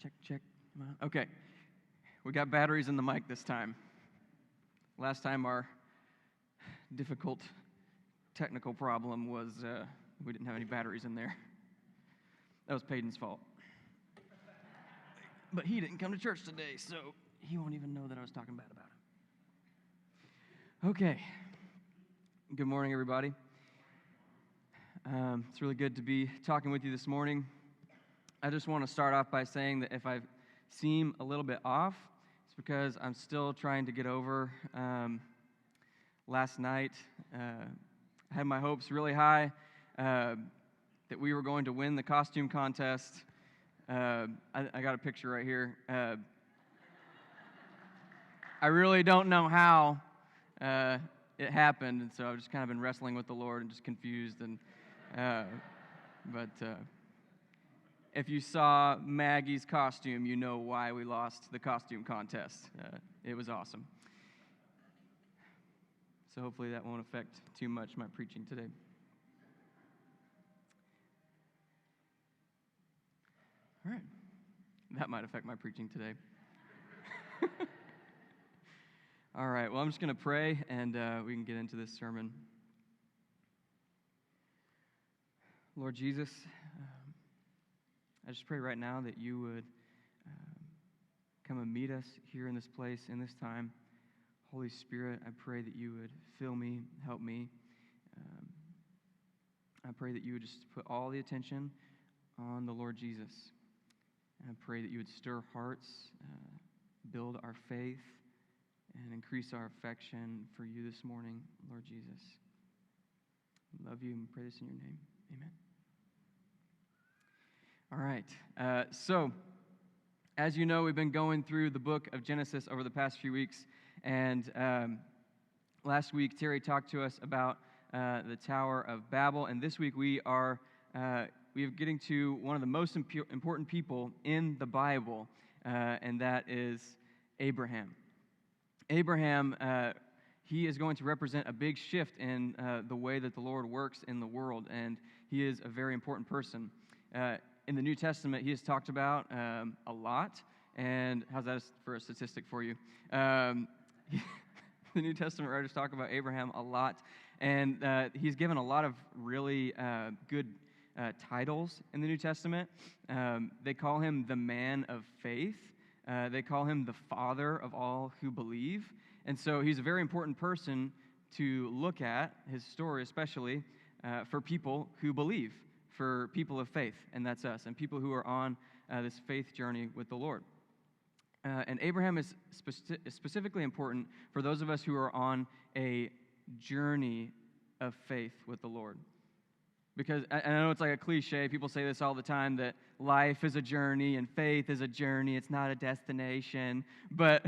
Check. Come on. Okay. We got batteries in the mic this time. Last time our difficult technical problem was we didn't have any batteries in there. That was Peyton's fault. But he didn't come to church today, so he won't even know that I was talking bad about him. Okay. Good morning, everybody. It's really good to be talking with you this morning. I just want to start off by saying that if I seem a little bit off, it's because I'm still trying to get over last night. I had my hopes really high that we were going to win the costume contest. I got a picture right here. I really don't know how it happened, and so I've just kind of been wrestling with the Lord and just confused. But if you saw Maggie's costume, you know why we lost the costume contest. It was awesome. So hopefully that won't affect too much my preaching today. All right. That might affect my preaching today. All right. Well, I'm just going to pray, and we can get into this sermon. Lord Jesus, I just pray right now that you would come and meet us here in this place, in this time. Holy Spirit, I pray that you would fill me, help me. I pray that you would just put all the attention on the Lord Jesus. And I pray that you would stir hearts, build our faith, and increase our affection for you this morning, Lord Jesus. I love you and pray this in your name. Amen. All right. So, as you know, we've been going through the book of Genesis over the past few weeks. And last week, Terry talked to us about the Tower of Babel. And this week, we are getting to one of the most important people in the Bible, and that is Abraham. Abraham, he is going to represent a big shift in the way that the Lord works in the world, and he is a very important person. In the New Testament, he is talked about a lot, and how's that for a statistic for you? The New Testament writers talk about Abraham a lot, and he's given a lot of really good titles in the New Testament. They call him the man of faith. They call him the father of all who believe. And so he's a very important person to look at, his story especially, for people who believe, for people of faith, and that's us, and people who are on this faith journey with the Lord. And Abraham is specifically important for those of us who are on a journey of faith with the Lord. Because I know it's like a cliche, people say this all the time, that life is a journey and faith is a journey, it's not a destination, but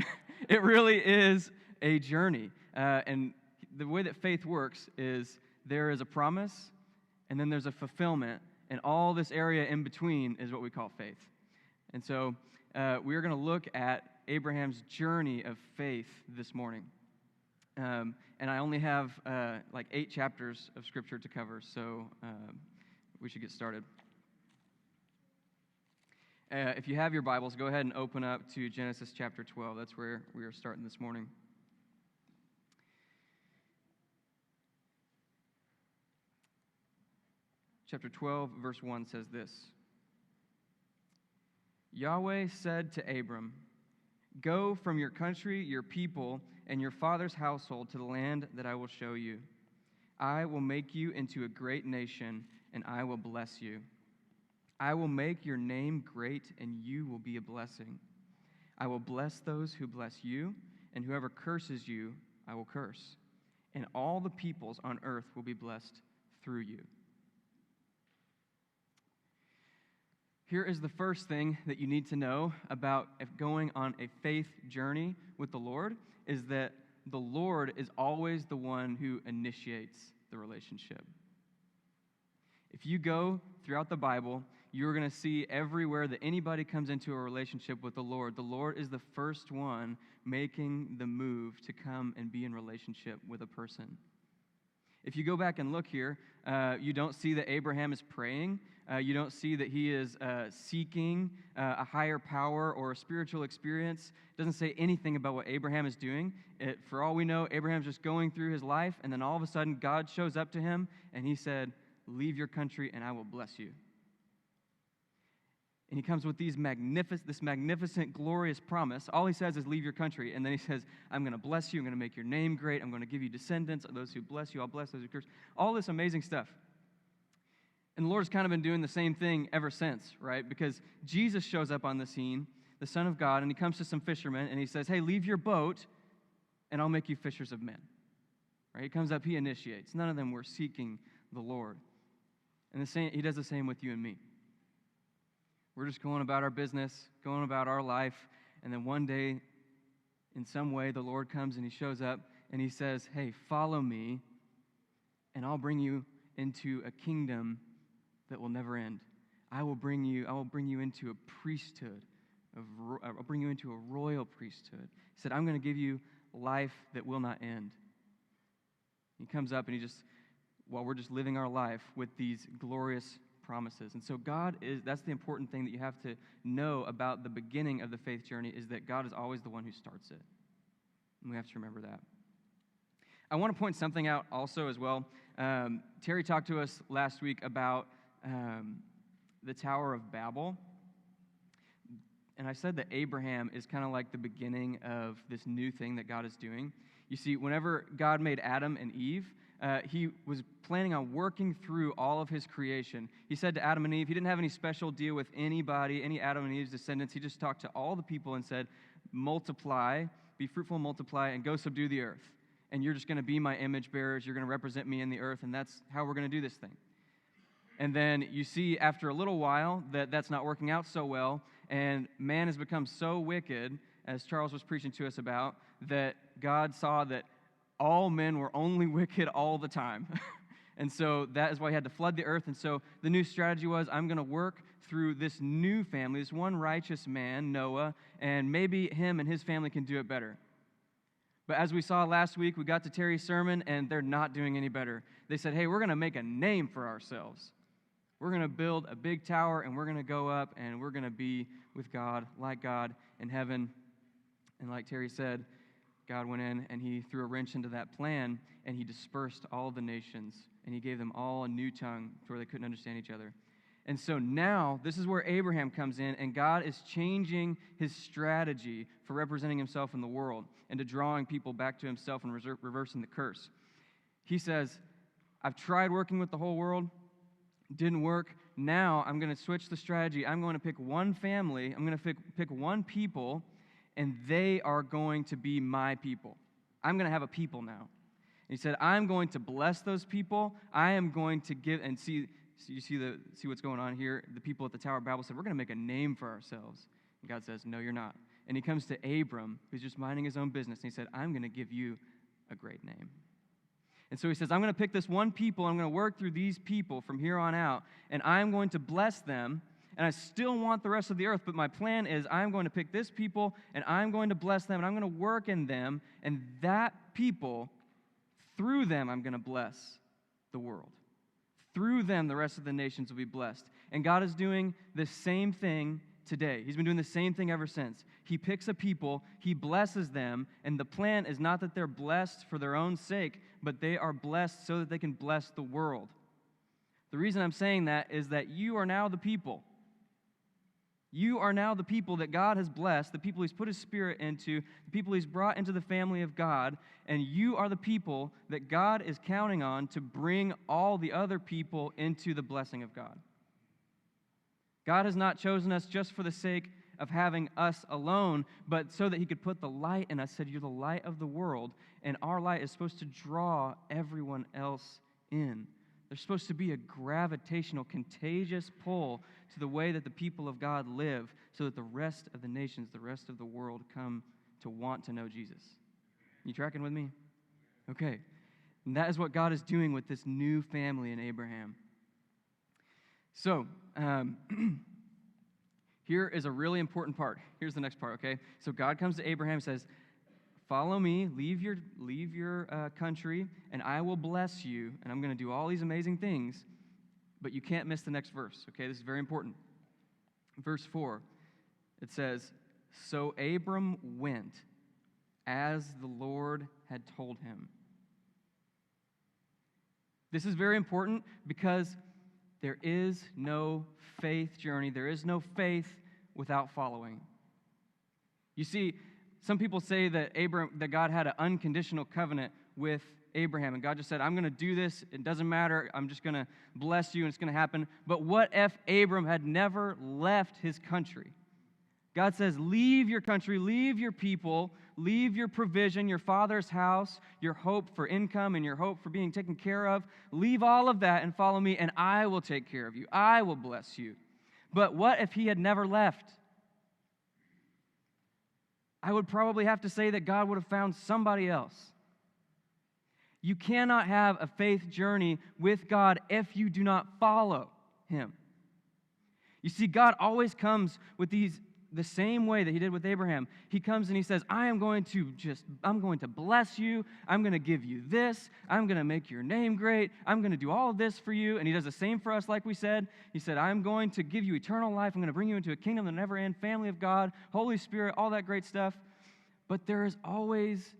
it really is a journey. And the way that faith works is there is a promise, and then there's a fulfillment, and all this area in between is what we call faith. And so we are going to look at Abraham's journey of faith this morning. And I only have like 8 chapters of Scripture to cover, so we should get started. If you have your Bibles, go ahead and open up to Genesis chapter 12. That's where we are starting this morning. Chapter 12, verse 1 says this: Yahweh said to Abram, "Go from your country, your people, and your father's household to the land that I will show you. I will make you into a great nation, and I will bless you. I will make your name great, and you will be a blessing. I will bless those who bless you, and whoever curses you, I will curse. And all the peoples on earth will be blessed through you." Here is the first thing that you need to know about if going on a faith journey with the Lord, is that the Lord is always the one who initiates the relationship. If you go throughout the Bible, you're going to see everywhere that anybody comes into a relationship with the Lord is the first one making the move to come and be in relationship with a person. If you go back and look here, you don't see that Abraham is praying. You don't see that he is seeking a higher power or a spiritual experience. It doesn't say anything about what Abraham is doing. For all we know, Abraham's just going through his life, and then all of a sudden, God shows up to him, and he said, "Leave your country, and I will bless you." And he comes with this magnificent, glorious promise. All he says is, "Leave your country." And then he says, "I'm going to bless you. I'm going to make your name great. I'm going to give you descendants. Those who bless you, I'll bless. Those who curse." All this amazing stuff. And the Lord's kind of been doing the same thing ever since, right? Because Jesus shows up on the scene, the Son of God, and he comes to some fishermen, and he says, "Hey, leave your boat, and I'll make you fishers of men." Right? He comes up, he initiates. None of them were seeking the Lord. And he does the same with you and me. We're just going about our business, going about our life, and then one day, in some way, the Lord comes and he shows up, and he says, "Hey, follow me, and I'll bring you into a kingdom that will never end. I will bring you into a priesthood. I'll bring you into a royal priesthood." He said, "I'm going to give you life that will not end." He comes up and while we're just living our life with these glorious promises. And so that's the important thing that you have to know about the beginning of the faith journey, is that God is always the one who starts it. And we have to remember that. I want to point something out also as well. Terry talked to us last week about the Tower of Babel. And I said that Abraham is kind of like the beginning of this new thing that God is doing. You see, whenever God made Adam and Eve, he was planning on working through all of his creation. He said to Adam and Eve, he didn't have any special deal with anybody, any Adam and Eve's descendants. He just talked to all the people and said, "Multiply, be fruitful, multiply, and go subdue the earth. And you're just going to be my image bearers. You're going to represent me in the earth, and that's how we're going to do this thing." And then you see after a little while that that's not working out so well, and man has become so wicked, as Charles was preaching to us about, that God saw that all men were only wicked all the time. And so that is why he had to flood the earth. And so the new strategy was, I'm going to work through this new family, this one righteous man, Noah, and maybe him and his family can do it better. But as we saw last week, we got to Terry's sermon, and they're not doing any better. They said, "Hey, we're going to make a name for ourselves. We're going to build a big tower, and we're going to go up, and we're going to be with God in heaven." And like Terry said, God went in, and he threw a wrench into that plan, and he dispersed all the nations, and he gave them all a new tongue to where they couldn't understand each other. And so now, this is where Abraham comes in, and God is changing his strategy for representing himself in the world and to drawing people back to himself and reversing the curse. He says, "I've tried working with the whole world. Didn't work. Now I'm going to switch the strategy. I'm going to pick one family. I'm going to pick one people, and they are going to be my people. I'm going to have a people now." And he said, "I'm going to bless those people. I am going to give," and see what's going on here. The people at the Tower of Babel said, "We're going to make a name for ourselves." And God says, "No, you're not." And he comes to Abram, who's just minding his own business, and he said, "I'm going to give you a great name." And so he says, "I'm going to pick this one people, I'm going to work through these people from here on out, and I'm going to bless them, and I still want the rest of the earth, but my plan is I'm going to pick this people, and I'm going to bless them, and I'm going to work in them, and that people, through them, I'm going to bless the world. Through them, the rest of the nations will be blessed." And God is doing the same thing today. He's been doing the same thing ever since. He picks a people, he blesses them, and the plan is not that they're blessed for their own sake, but they are blessed so that they can bless the world. The reason I'm saying that is that you are now the people. You are now the people that God has blessed, the people he's put his Spirit into, the people he's brought into the family of God, and you are the people that God is counting on to bring all the other people into the blessing of God. God has not chosen us just for the sake of having us alone, but so that he could put the light in us. Said, "You're the light of the world," and our light is supposed to draw everyone else in. There's supposed to be a gravitational, contagious pull to the way that the people of God live, so that the rest of the nations, the rest of the world come to want to know Jesus. You tracking with me? Okay. And that is what God is doing with this new family in Abraham. So, here is a really important part. Here's the next part, okay? So God comes to Abraham and says, follow me, leave your country, and I will bless you, and I'm going to do all these amazing things. But you can't miss the next verse, okay? This is very important. Verse 4, it says, "So Abram went as the Lord had told him." This is very important because there is no faith journey. There is no faith without following. You see, some people say that God had an unconditional covenant with Abraham, and God just said, "I'm going to do this. It doesn't matter. I'm just going to bless you, and it's going to happen." But what if Abram had never left his country? God says, leave your country, leave your people, leave your provision, your father's house, your hope for income, and your hope for being taken care of. Leave all of that and follow me, and I will take care of you. I will bless you. But what if he had never left? I would probably have to say that God would have found somebody else. You cannot have a faith journey with God if you do not follow him. You see, God always comes with the same way that he did with Abraham. He comes and he says, I'm going to bless you. I'm going to give you this. I'm going to make your name great. I'm going to do all of this for you. And he does the same for us, like we said. He said, I'm going to give you eternal life. I'm going to bring you into a kingdom that never ends, family of God, Holy Spirit, all that great stuff. But there is always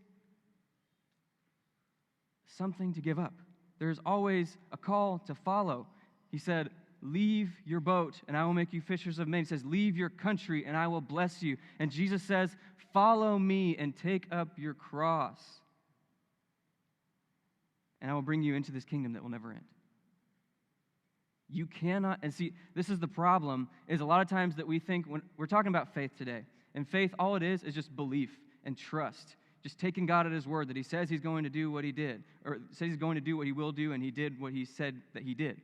something to give up. There's always a call to follow. He said, leave your boat, and I will make you fishers of men. He says, leave your country, and I will bless you. And Jesus says, follow me and take up your cross, and I will bring you into this kingdom that will never end. You cannot, and see, this is the problem, is a lot of times that we think, when we're talking about faith today, and faith, all it is just belief and trust. Just taking God at his word that he says he's going to do what he did, or says he's going to do what he will do, and he did what he said that he did.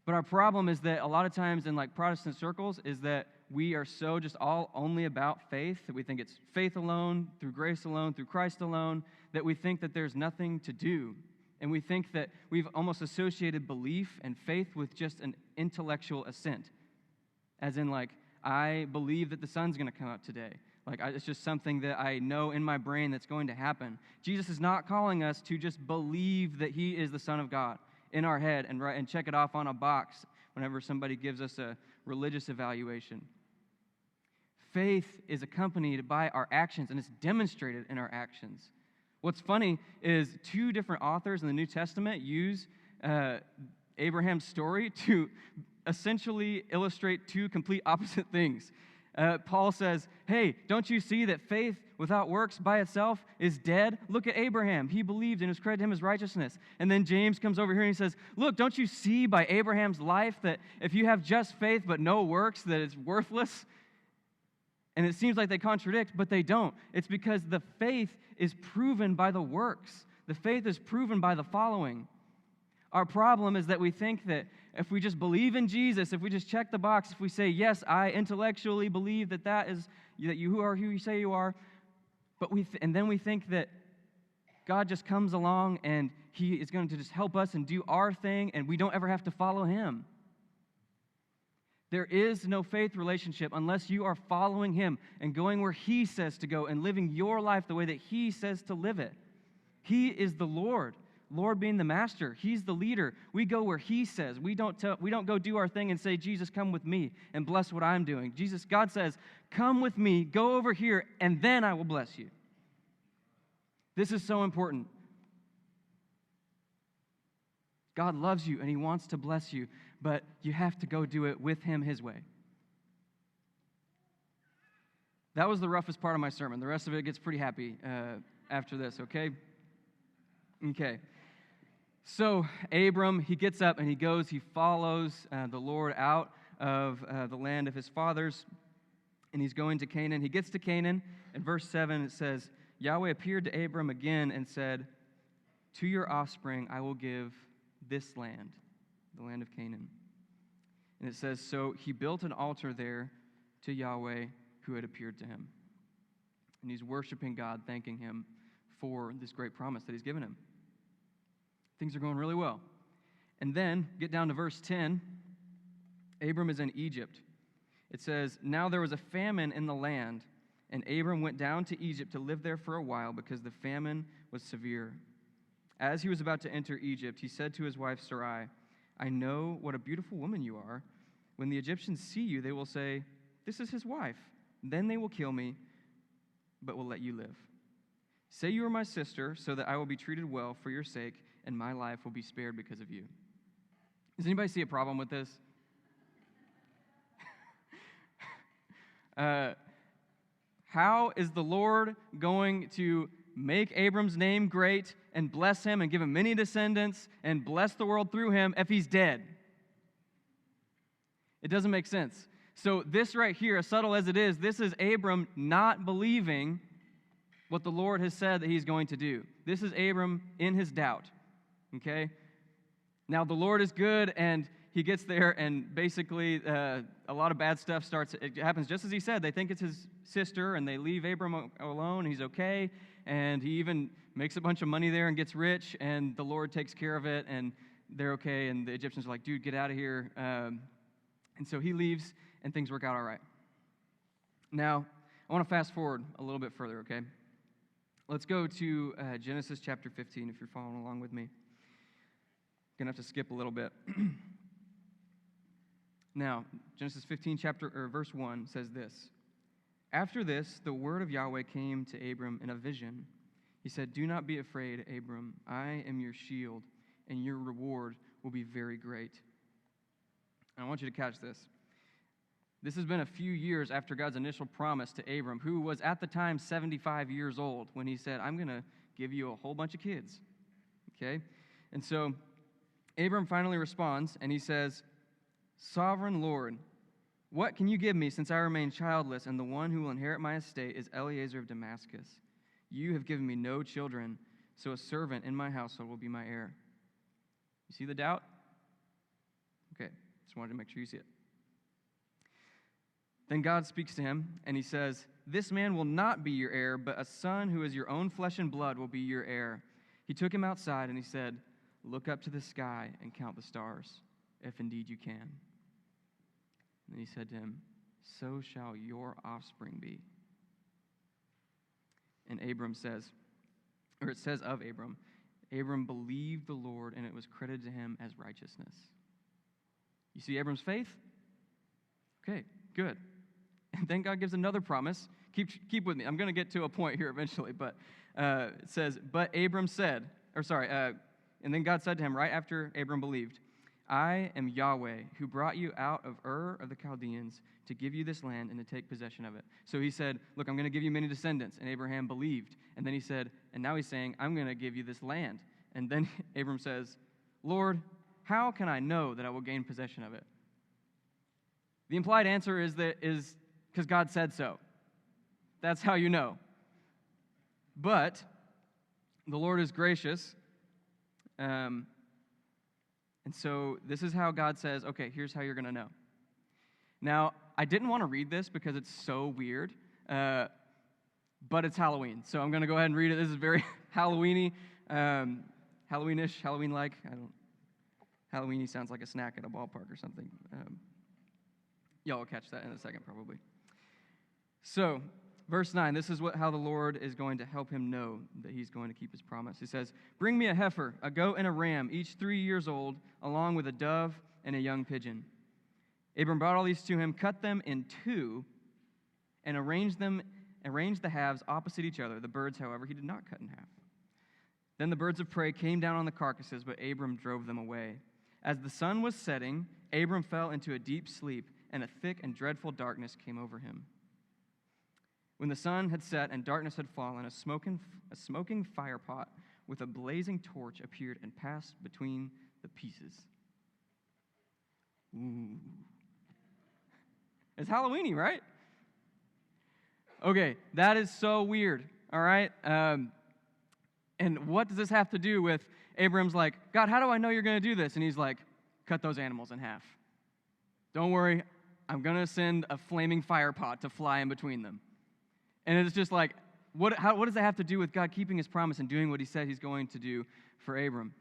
But our problem is that a lot of times in like Protestant circles is that we are so just all only about faith, that we think it's faith alone, through grace alone, through Christ alone, that we think that there's nothing to do. And we think that we've almost associated belief and faith with just an intellectual assent. As in like, I believe that the sun's going to come up today. It's just something that I know in my brain that's going to happen. Jesus is not calling us to just believe that he is the Son of God in our head and check it off on a box whenever somebody gives us a religious evaluation. Faith is accompanied by our actions, and it's demonstrated in our actions. What's funny is two different authors in the New Testament use Abraham's story to essentially illustrate two complete opposite things. Paul says, hey, don't you see that faith without works by itself is dead? Look at Abraham. He believed and it was credited to him as righteousness. And then James comes over here and he says, look, don't you see by Abraham's life that if you have just faith but no works, that it's worthless? And it seems like they contradict, but they don't. It's because the faith is proven by the works. The faith is proven by the following. Our problem is that we think that if we just believe in Jesus, if we just check the box, if we say, yes, I intellectually believe that you are who you say you are, and then we think that God just comes along and he is going to just help us and do our thing, and we don't ever have to follow him. There is no faith relationship unless you are following him and going where he says to go and living your life the way that he says to live it. He is the Lord. Lord being the master, he's the leader. We go where he says. We don't go do our thing and say, Jesus, come with me and bless what I'm doing. God says, come with me, go over here, and then I will bless you. This is so important. God loves you and he wants to bless you, but you have to go do it with him his way. That was the roughest part of my sermon. The rest of it gets pretty happy after this, okay? Okay. So Abram, he gets up and he goes, he follows the Lord out of the land of his fathers, and he's going to Canaan. He gets to Canaan. In verse 7, it says, Yahweh appeared to Abram again and said, to your offspring I will give this land, the land of Canaan. And it says, so he built an altar there to Yahweh who had appeared to him. And he's worshiping God, thanking him for this great promise that he's given him. Things are going really well. And then, get down to verse 10. Abram is in Egypt. It says, now there was a famine in the land, And Abram went down to Egypt to live there for a while because the famine was severe. As he was about to enter Egypt, he said to his wife Sarai, I know what a beautiful woman you are. When the Egyptians see you, they will say, 'This is his wife.' Then they will kill me, but will let you live. Say you are my sister, so that I will be treated well for your sake, and my life will be spared because of you." Does anybody see a problem with this? How is the Lord going to make Abram's name great and bless him and give him many descendants and bless the world through him if he's dead? It doesn't make sense. So this right here, as subtle as it is, this is Abram not believing what the Lord has said that he's going to do. This is Abram in his doubt, okay? Now, the Lord is good, and he gets there, and basically a lot of bad stuff starts. It happens just as he said. They think it's his sister, and they leave Abram alone. He's okay, and he even makes a bunch of money there and gets rich, and the Lord takes care of it, and they're okay, and the Egyptians are like, dude, get out of here. And so he leaves, and things work out all right. Now, I want to fast forward a little bit further, okay? Let's go to Genesis chapter 15, if you're following along with me. Going to have to skip a little bit. Now, Genesis 15, verse 1 says this. After this, the word of Yahweh came to Abram in a vision. He said, "Do not be afraid, Abram. I am your shield, and your reward will be very great." And I want you to catch this. This has been a few years after God's initial promise to Abram, who was at the time 75 years old, when he said, "I'm going to give you a whole bunch of kids." Okay? And so Abram finally responds, and he says, "Sovereign Lord, what can you give me since I remain childless, and the one who will inherit my estate is Eliezer of Damascus? You have given me no children, so a servant in my household will be my heir." You see the doubt? Okay, just wanted to make sure you see it. Then God speaks to him, and he says, "This man will not be your heir, but a son who is your own flesh and blood will be your heir." He took him outside, and he said, "Look up to the sky and count the stars, if indeed you can." And he said to him, "So shall your offspring be." And Abram says, or it says of Abram, Abram believed the Lord, and it was credited to him as righteousness. You see Abram's faith? Okay, good. And then God gives another promise. Keep with me. I'm going to get to a point here eventually, but it says, "But Abram said," and then God said to him right after Abram believed, "I am Yahweh, who brought you out of Ur of the Chaldeans to give you this land and to take possession of it." So he said, "Look, I'm going to give you many descendants." And Abraham believed. And then he said, and now he's saying, "I'm going to give you this land." And then Abram says, "Lord, how can I know that I will gain possession of it?" The implied answer is because God said so. That's how you know. But the Lord is gracious. And so this is how God says, okay, here's how you're going to know. Now, I didn't want to read this because it's so weird, but it's Halloween. So I'm going to go ahead and read it. This is very Halloween-y, Halloween-ish, Halloween-like. Halloween-y sounds like a snack at a ballpark or something. Y'all will catch that in a second probably. So, verse 9, this is how the Lord is going to help him know that he's going to keep his promise. He says, "Bring me a heifer, a goat, and a ram, each 3 years old, along with a dove and a young pigeon." Abram brought all these to him, cut them in two, and arranged the halves opposite each other. The birds, however, he did not cut in half. Then the birds of prey came down on the carcasses, but Abram drove them away. As the sun was setting, Abram fell into a deep sleep, and a thick and dreadful darkness came over him. When the sun had set and darkness had fallen, a smoking fire pot with a blazing torch appeared and passed between the pieces. Ooh. It's Halloween-y, right? Okay, that is so weird, all right? And what does this have to do with Abram's like, "God, how do I know you're going to do this?" And he's like, "Cut those animals in half. Don't worry, I'm going to send a flaming fire pot to fly in between them." And it's just like, what does that have to do with God keeping his promise and doing what he said he's going to do for Abram?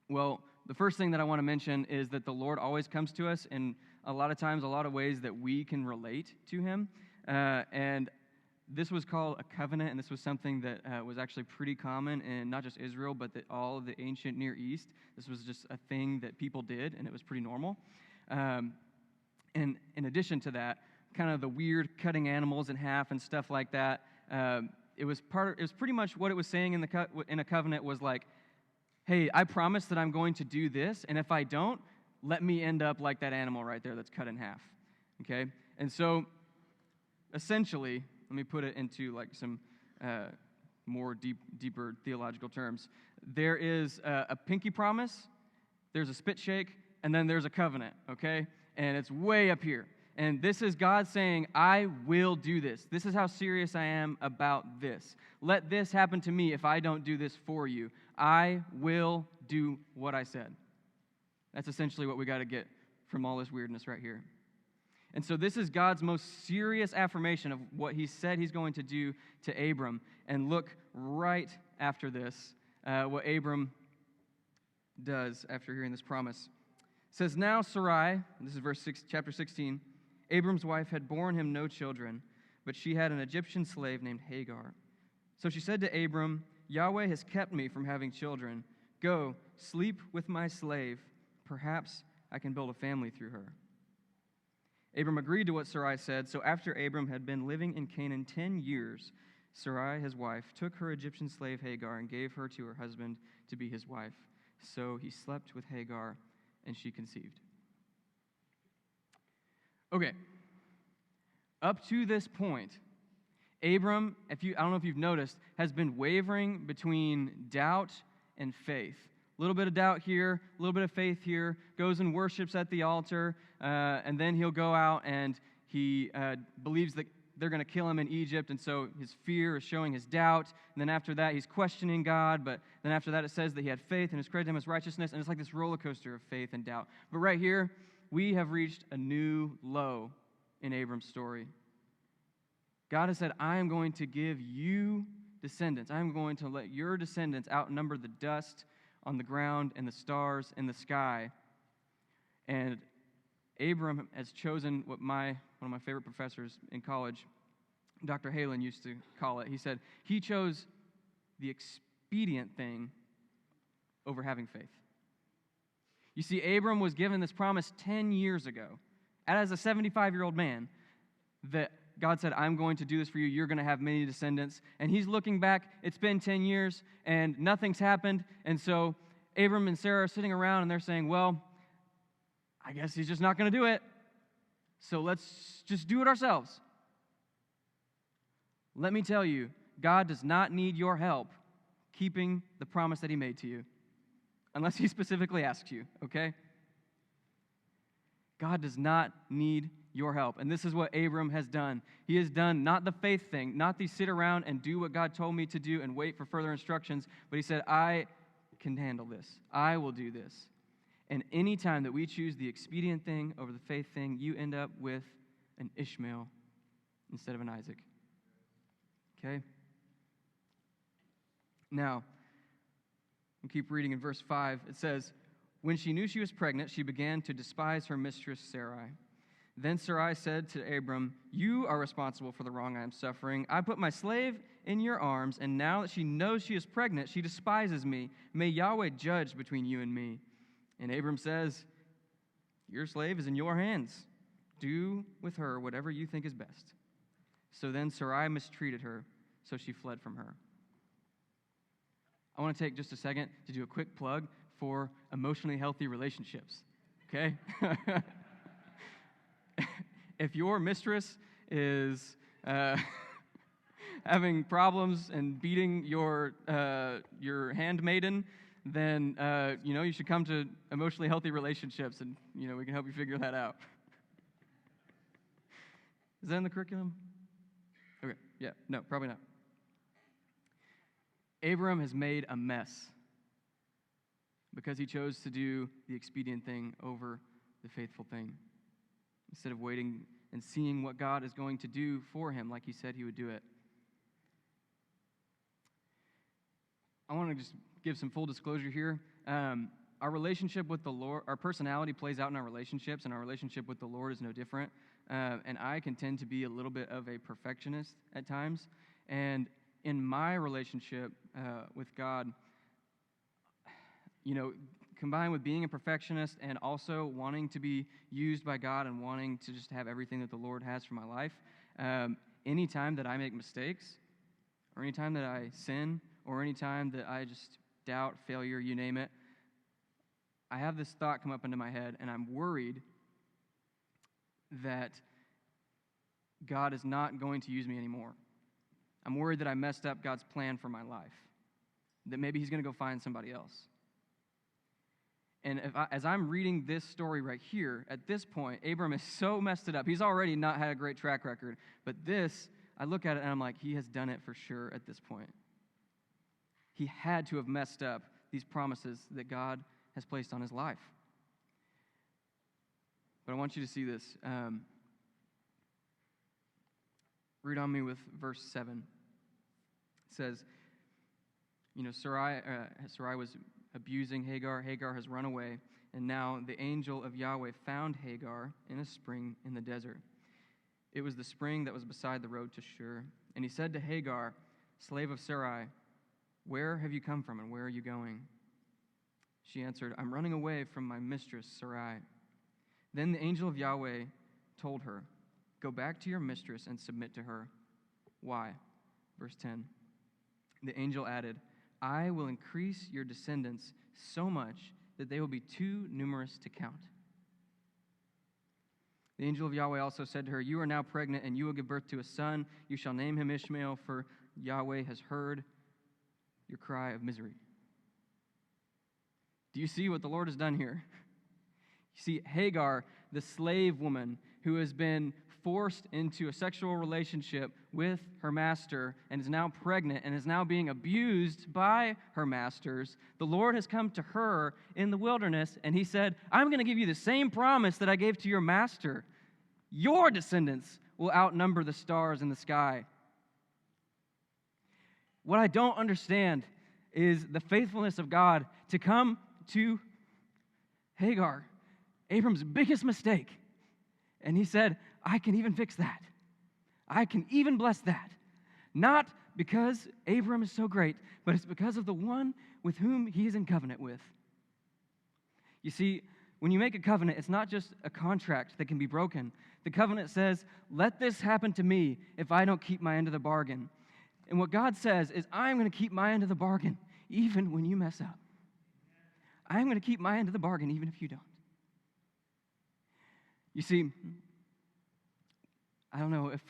Well, the first thing that I want to mention is that the Lord always comes to us in a lot of times, a lot of ways that we can relate to him. And this was called a covenant, and this was something that was actually pretty common in not just Israel, but all of the ancient Near East. This was just a thing that people did, and it was pretty normal. And in addition to that, kind of the weird cutting animals in half and stuff like that, it was pretty much what it was saying in a covenant was like, hey, I promise that I'm going to do this, and if I don't, let me end up like that animal right there that's cut in half. Okay? And so, essentially, let me put it into like some more deeper theological terms. There is a pinky promise, there's a spit shake, and then there's a covenant, okay? And it's way up here. And this is God saying, I will do this. This is how serious I am about this. Let this happen to me if I don't do this for you. I will do what I said. That's essentially what we got to get from all this weirdness right here. And so this is God's most serious affirmation of what he said he's going to do to Abram. And look right after this, what Abram does after hearing this promise. It says, now Sarai, this is chapter 16, Abram's wife had borne him no children, but she had an Egyptian slave named Hagar. So she said to Abram, Yahweh has kept me from having children. Go, sleep with my slave. Perhaps I can build a family through her. Abram agreed to what Sarai said, so after Abram had been living in Canaan 10 years, Sarai, his wife, took her Egyptian slave Hagar and gave her to her husband to be his wife. So he slept with Hagar, and she conceived. Okay, up to this point, Abram, I don't know if you've noticed, has been wavering between doubt and faith. A little bit of doubt here, a little bit of faith here, goes and worships at the altar, and then he'll go out and he believes that they're going to kill him in Egypt, and so his fear is showing his doubt. And then after that, he's questioning God, but then after that, it says that he had faith and it's credited him as righteousness, and it's like this roller coaster of faith and doubt. But right here, we have reached a new low in Abram's story. God has said, I am going to give you descendants. I am going to let your descendants outnumber the dust on the ground and the stars in the sky. And Abram has chosen what one of my favorite professors in college, Dr. Halen, used to call it. He said he chose the expedient thing over having faith. You see, Abram was given this promise 10 years ago, as a 75-year-old man, that God said, I'm going to do this for you. You're going to have many descendants. And he's looking back. It's been 10 years, and nothing's happened. And so Abram and Sarah are sitting around, and they're saying, well, I guess he's just not going to do it. So let's just do it ourselves. Let me tell you, God does not need your help keeping the promise that he made to you, unless he specifically asks you, okay? God does not need your help. And this is what Abram has done. He has done not the faith thing, not the sit around and do what God told me to do and wait for further instructions, but he said, I can handle this. I will do this. And any time that we choose the expedient thing over the faith thing, you end up with an Ishmael instead of an Isaac. Okay? Now, we'll keep reading in verse 5. It says, when she knew she was pregnant, she began to despise her mistress Sarai. Then Sarai said to Abram, you are responsible for the wrong I am suffering. I put my slave in your arms, and now that she knows she is pregnant, she despises me. May Yahweh judge between you and me. And Abram says, your slave is in your hands. Do with her whatever you think is best. So then Sarai mistreated her, so she fled from her. I want to take just a second to do a quick plug for emotionally healthy relationships, okay? If your mistress is having problems and beating your handmaiden, then you should come to emotionally healthy relationships, and we can help you figure that out. Is that in the curriculum? Okay, yeah, no, probably not. Abram has made a mess because he chose to do the expedient thing over the faithful thing, instead of waiting and seeing what God is going to do for him like he said he would do it. I want to just give some full disclosure here. our relationship with the Lord, our personality plays out in our relationships, and our relationship with the Lord is no different. And I can tend to be a little bit of a perfectionist at times. And in my relationship with God, combined with being a perfectionist and also wanting to be used by God and wanting to just have everything that the Lord has for my life, anytime that I make mistakes, or anytime that I sin, or anytime that I just doubt, failure, you name it, I have this thought come up into my head, and I'm worried that God is not going to use me anymore. I'm worried that I messed up God's plan for my life, that maybe he's going to go find somebody else. And as I'm reading this story right here, at this point, Abram is so messed it up. He's already not had a great track record. But this, I look at it and I'm like, he has done it for sure at this point. He had to have messed up these promises that God has placed on his life. But I want you to see this. Read on me with verse 7. It says, Sarai was abusing Hagar. Hagar has run away, and now the angel of Yahweh found Hagar in a spring in the desert. It was the spring that was beside the road to Shur. And he said to Hagar, slave of Sarai, where have you come from, and where are you going? She answered, I'm running away from my mistress Sarai. Then the angel of Yahweh told her, go back to your mistress and submit to her. Why? Verse 10. The angel added, I will increase your descendants so much that they will be too numerous to count. The angel of Yahweh also said to her, you are now pregnant, and you will give birth to a son. You shall name him Ishmael, for Yahweh has heard your cry of misery. Do you see what the Lord has done here? You see, Hagar, the slave woman who has been forced into a sexual relationship with her master and is now pregnant and is now being abused by her masters, the Lord has come to her in the wilderness and he said, I'm going to give you the same promise that I gave to your master. Your descendants will outnumber the stars in the sky. What I don't understand is the faithfulness of God to come to Hagar, Abram's biggest mistake. And he said, I can even fix that. I can even bless that. Not because Abram is so great, but it's because of the one with whom he is in covenant with. You see, when you make a covenant, it's not just a contract that can be broken. The covenant says, let this happen to me if I don't keep my end of the bargain. And what God says is, I'm going to keep my end of the bargain even when you mess up. I'm going to keep my end of the bargain even if you don't. You see, I don't know if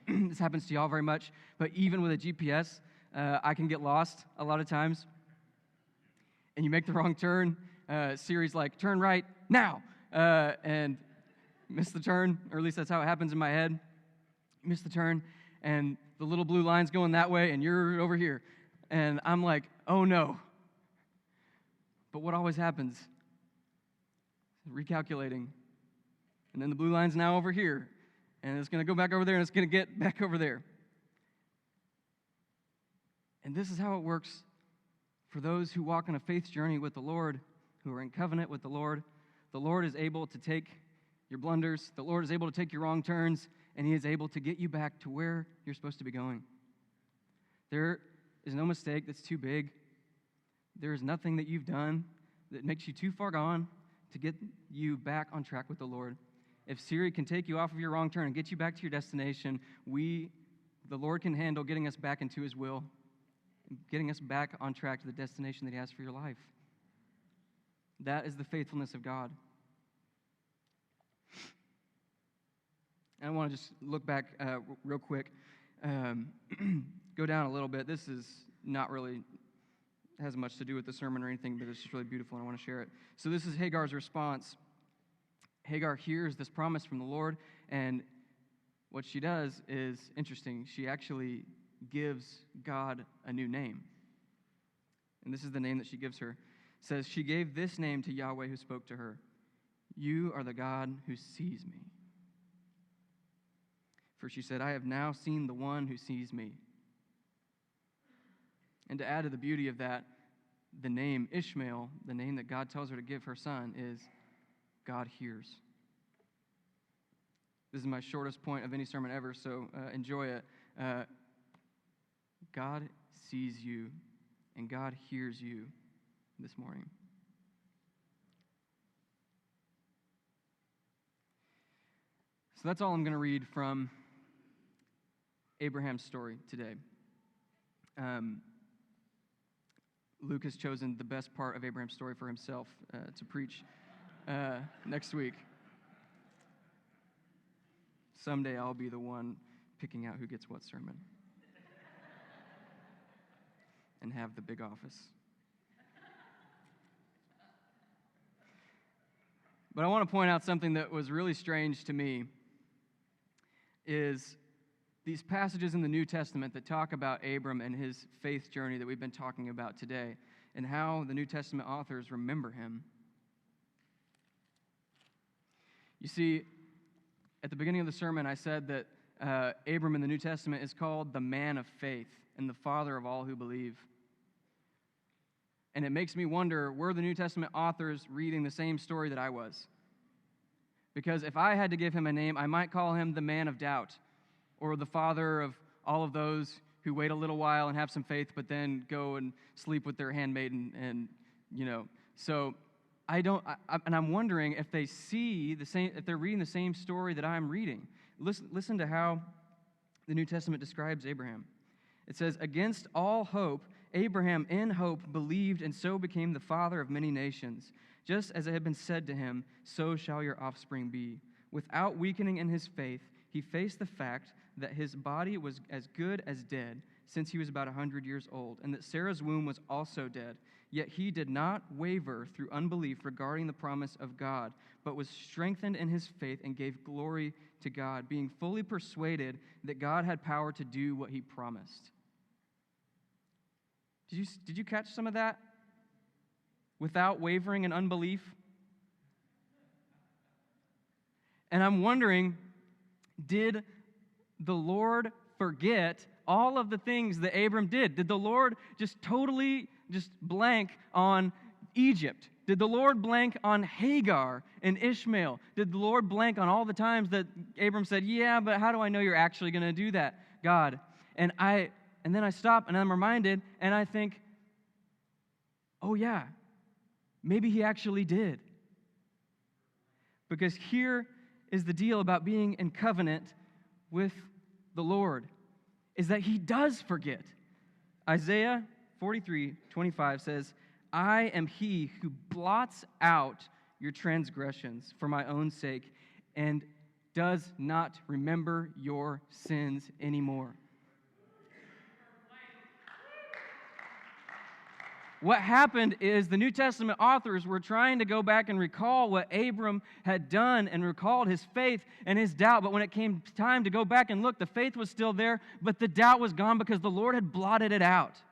this happens to y'all very much, but even with a GPS, I can get lost a lot of times. And you make the wrong turn. Siri's like, turn right now, and miss the turn, or at least that's how it happens in my head. Miss the turn, and the little blue line's going that way, and you're over here. And I'm like, oh no. But what always happens? Recalculating. And then the blue line's now over here. And it's going to go back over there, and it's going to get back over there. And this is how it works for those who walk on a faith journey with the Lord, who are in covenant with the Lord. The Lord is able to take your blunders. The Lord is able to take your wrong turns, and he is able to get you back to where you're supposed to be going. There is no mistake that's too big. There is nothing that you've done that makes you too far gone to get you back on track with the Lord. If Siri can take you off of your wrong turn and get you back to your destination, the Lord can handle getting us back into his will, getting us back on track to the destination that he has for your life. That is the faithfulness of God. And I want to just look back real quick, go down a little bit. This is not really has much to do with the sermon or anything, but it's just really beautiful, and I want to share it. So this is Hagar's response. Hagar hears this promise from the Lord, and what she does is interesting. She actually gives God a new name. And this is the name that she gives her. It says, she gave this name to Yahweh who spoke to her. You are the God who sees me. For she said, I have now seen the one who sees me. And to add to the beauty of that, the name Ishmael, the name that God tells her to give her son, is God hears. This is my shortest point of any sermon ever, so enjoy it. God sees you, and God hears you this morning. So that's all I'm going to read from Abraham's story today. Luke has chosen the best part of Abraham's story for himself to preach next week. Someday I'll be the one picking out who gets what sermon and have the big office. But I want to point out something that was really strange to me is these passages in the New Testament that talk about Abram and his faith journey that we've been talking about today and how the New Testament authors remember him. You see, at the beginning of the sermon, I said that Abram in the New Testament is called the man of faith and the father of all who believe. And it makes me wonder, were the New Testament authors reading the same story that I was? Because if I had to give him a name, I might call him the man of doubt, or the father of all of those who wait a little while and have some faith, but then go and sleep with their handmaiden, and So I'm wondering if they see the same, if they're reading the same story that I'm reading. Listen to how the New Testament describes Abraham. It says, "Against all hope, Abraham in hope believed, and so became the father of many nations. Just as it had been said to him, so shall your offspring be. Without weakening in his faith, he faced the fact that his body was as good as dead, since he was about 100 years old, and that Sarah's womb was also dead. Yet he did not waver through unbelief regarding the promise of God, but was strengthened in his faith and gave glory to God, being fully persuaded that God had power to do what he promised." Did you catch some of that? Without wavering in unbelief? And I'm wondering, did the Lord forget all of the things that Abram did? Did the Lord just totally blank on Egypt? Did the Lord blank on Hagar and Ishmael? Did the Lord blank on all the times that Abram said, "Yeah, but how do I know you're actually going to do that, God?" And then I stop and I'm reminded and I think, oh yeah, maybe he actually did. Because here is the deal about being in covenant with the Lord, is that he does forget. Isaiah 43:25 says, "I am he who blots out your transgressions for my own sake and does not remember your sins anymore." What happened is the New Testament authors were trying to go back and recall what Abram had done and recalled his faith and his doubt. But when it came time to go back and look, the faith was still there, but the doubt was gone because the Lord had blotted it out.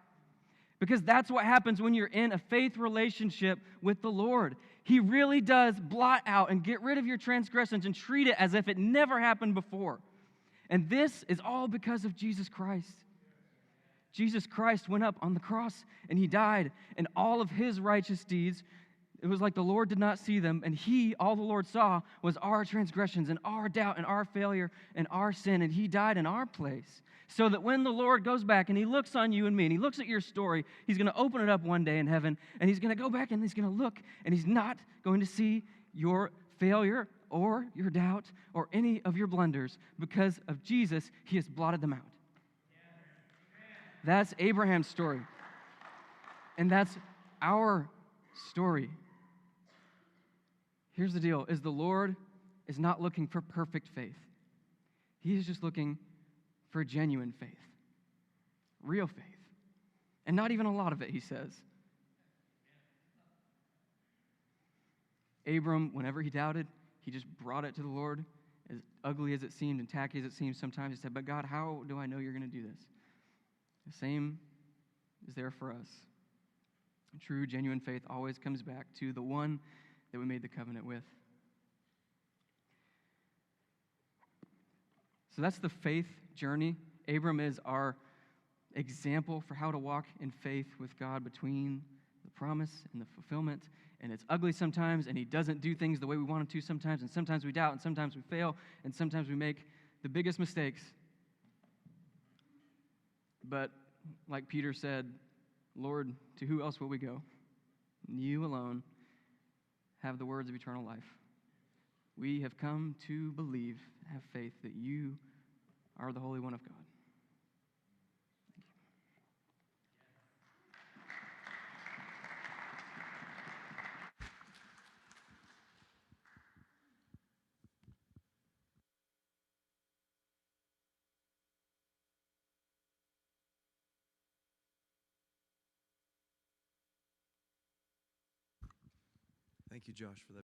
Because that's what happens when you're in a faith relationship with the Lord. He really does blot out and get rid of your transgressions and treat it as if it never happened before. And this is all because of Jesus Christ. Jesus Christ went up on the cross and he died, and all of his righteous deeds, it was like the Lord did not see them, and all the Lord saw was our transgressions and our doubt and our failure and our sin, and he died in our place. So that when the Lord goes back and he looks on you and me and he looks at your story, he's going to open it up one day in heaven, and he's going to go back and he's going to look, and he's not going to see your failure or your doubt or any of your blunders. Because of Jesus, he has blotted them out. That's Abraham's story. And that's our story. Here's the deal, is the Lord is not looking for perfect faith. He is just looking for genuine faith. Real faith. And not even a lot of it, he says. Abram, whenever he doubted, he just brought it to the Lord, as ugly as it seemed and tacky as it seemed sometimes. He said, "But God, how do I know you're going to do this?" The same is there for us. True, genuine faith always comes back to the one that we made the covenant with. So that's the faith journey. Abram is our example for how to walk in faith with God between the promise and the fulfillment, and it's ugly sometimes, and he doesn't do things the way we want him to sometimes, and sometimes we doubt, and sometimes we fail, and sometimes we make the biggest mistakes. But like Peter said, Lord, to who else will we go? You alone have the words of eternal life. We have come to believe, have faith that you are the Holy One of God. Thank you, Josh, for that.